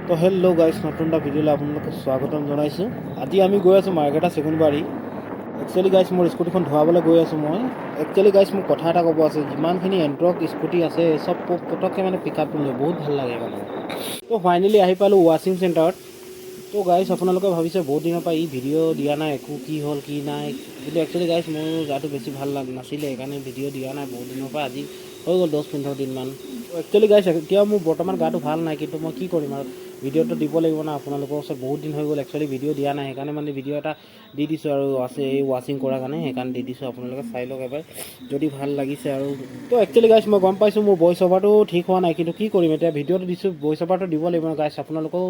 তো হেল্ল' গাইছ, নতুন এটা ভিডিঅ'লৈ আপোনালোকক স্বাগতম জনাইছোঁ। আজি আমি গৈ আছোঁ মাৰ্কেটা চেগুনবাৰী। একচুৱেলি গাইছ, মোৰ স্কুটিখন ধোৱাবলৈ গৈ আছোঁ মই। একচুৱেলি গাইছ, মোক কথা এটা ক'ব আছে। যিমানখিনি এণ্ট্ৰক স্কুটি আছে চব পটককৈ মানে পিক আপ লৈ বহুত ভাল লাগে মানে। তো ফাইনেলি আহি পালোঁ ৱাশ্বিং চেণ্টাৰত। তো গাইছ, আপোনালোকে ভাবিছে বহুত দিনৰ পৰা ই ভিডিঅ' দিয়া নাই, একো কি হ'ল কি নাই। কিন্তু একচুৱেলি গাইছ, মোৰ গাটো বেছি ভাল নাছিলে, সেইকাৰণে ভিডিঅ' দিয়া নাই বহুত দিনৰ পৰা। আজি হৈ গ'ল 10-15 দিনমান। একচুৱেলি গাইছ, এতিয়াও মোৰ বৰ্তমান গাটো ভাল নাই, কিন্তু মই কি কৰিম আৰু ভিডিঅ'টো দিব লাগিব না আপোনালোকৰ ওচৰত। বহুত দিন হৈ গ'ল একচুৱেলি ভিডিঅ' দিয়া নাই, সেইকাৰণে মানে ভিডিঅ' এটা দি দিছোঁ আৰু এই ৱাশ্বিং কৰাৰ কাৰণে সেইকাৰণে দি দিছোঁ। আপোনালোকে চাই লওক এবাৰ যদি ভাল লাগিছে আৰু। তো একচুৱেলি গাইছ, মই গম পাইছোঁ মোৰ ভইচ অভাৰটো ঠিক হোৱা নাই, কিন্তু কি কৰিম এতিয়া ভিডিঅ'টো দিছোঁ, ভইচ অভাৰটো দিব লাগিব গাইছ। আপোনালোকেও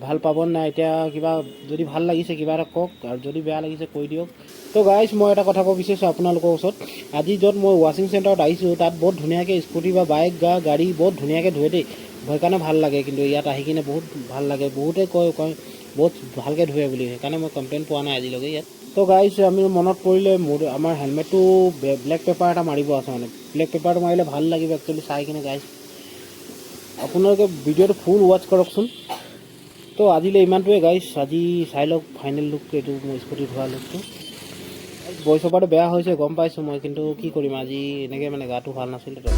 ভাল পাব নাই এতিয়া, কিবা যদি ভাল লাগিছে কিবা এটা কওক, আৰু যদি বেয়া লাগিছে কৈ দিয়ক। তো গাইছ, মই এটা কথা ক'ব বিচাৰিছোঁ আপোনালোকৰ ওচৰত। আজি য'ত মই ৱাশ্বিং চেণ্টাৰত আহিছোঁ তাত বহুত ধুনীয়াকৈ স্কুটি বা বাইক গাড়ী বহুত ধুনীয়াকৈ ধুৱে দেই। সেইকাৰণে ভাল লাগে, কিন্তু ইয়াত আহি কিনে বহুত ভাল লাগে। বহুতে কয় বহুত ভালকৈ ধুৱে বুলি, সেইকাৰণে মই কমপ্লেইন পোৱা নাই আজিলৈকে ইয়াত। তো গাইছ, আমি মনত পৰিলে আমাৰ হেলমেটটো ব্লেক পেপাৰ এটা মাৰিব আছে মানে। ব্লেক পেপাৰটো মাৰিলে ভাল লাগিব একচুৱেলি চাই কিনে গাইছ। আপোনালোকে ভিডিঅ'টো ফুল ৱাচ কৰকচোন। তো আজিলৈ ইমানটোৱে গাইছ। আজি চাই লওক ফাইনেল লুকটো, এইটো মোৰ স্কুটি ধোৱা লুকটো। ভইচ অভাৰটো বেয়া হৈছে গম পাইছোঁ মই, কিন্তু কি কৰিম আজি এনেকৈ মানে গাটো ভাল নাছিলে তো।